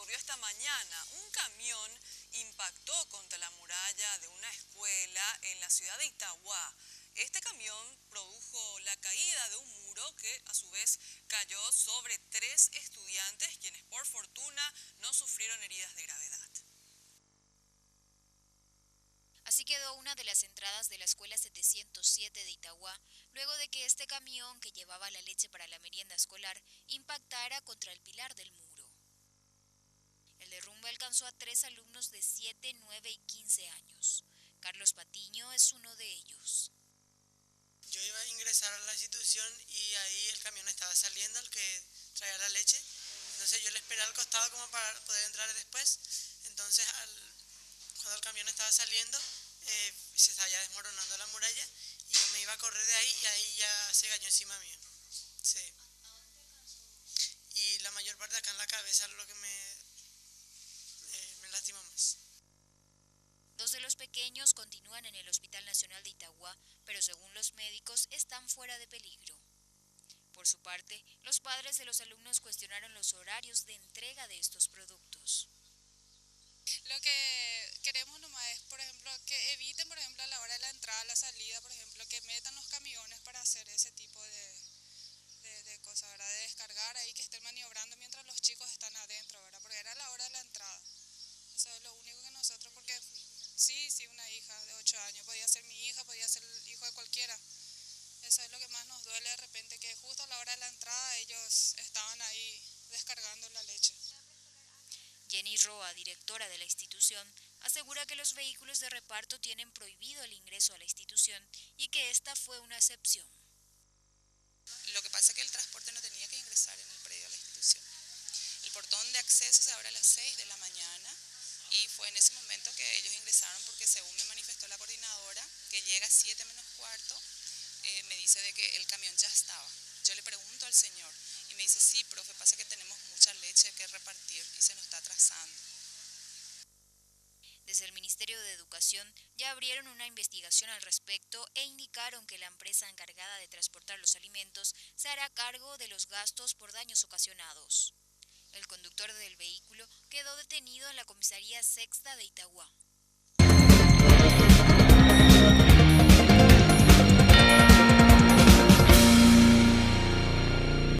ocurrió esta mañana. Un camión impactó contra la muralla de una escuela en la ciudad de Itagua. Este camión produjo la caída de un muro que a su vez cayó sobre 3 estudiantes, quienes por fortuna no sufrieron heridas de gravedad. Así quedó una de las entradas de la escuela 707 de Itagua, luego de que este camión que llevaba la leche para la merienda escolar impactara contra el pilar del muro. El derrumbe alcanzó a 3 alumnos de 7, 9 y 15 años. Carlos Patiño es uno de ellos. Yo iba a ingresar a la institución y ahí el camión estaba saliendo, el que traía la leche. Entonces yo le esperé al costado como para poder entrar después. Entonces cuando el camión estaba saliendo, se estaba ya desmoronando la muralla y yo me iba a correr de ahí y ahí ya se cayó encima mío. Sí. Y la mayor parte acá en la cabeza es lo que me lastimó más. 2 de los pequeños continúan en el Hospital Nacional de Itagua, pero según los médicos están fuera de peligro. Por su parte, los padres de los alumnos cuestionaron los horarios de entrega de estos productos. Lo que queremos nomás es, por ejemplo, que eviten, por ejemplo, a la hora de la entrada, la salida, por ejemplo, que metan los camiones para hacer ese tipo de cosas, ¿verdad? De descargar ahí, que estén maniobrando mientras los chicos están adentro, ¿verdad? Porque era la hora de la entrada. Eso es lo único que nosotros, porque sí, una hija de 8 años, podía ser mi hija, podía ser el hijo de cualquiera. Eso es lo que más nos duele de repente, que justo a la hora de la entrada ellos estaban ahí descargando la leche. Jenny Roa, directora de la institución, asegura que los vehículos de reparto tienen prohibido el ingreso a la institución y que esta fue una excepción. Lo que pasa es que el transporte no tenía que ingresar en el predio de la institución. El portón de acceso se abre a las 6 de la mañana y fue en ese momento que ellos ingresaron porque, según me manifestó la coordinadora, que llega a 7 menos cuarto, me dice de que el camión ya estaba. Yo le pregunto al señor y me dice, sí, profe, pasa que tenemos mucha leche que repartir y se nos está atrasando. Desde el Ministerio de Educación ya abrieron una investigación al respecto e indicaron que la empresa encargada de transportar los alimentos se hará cargo de los gastos por daños ocasionados. El conductor del vehículo quedó detenido en la comisaría sexta de Itagua.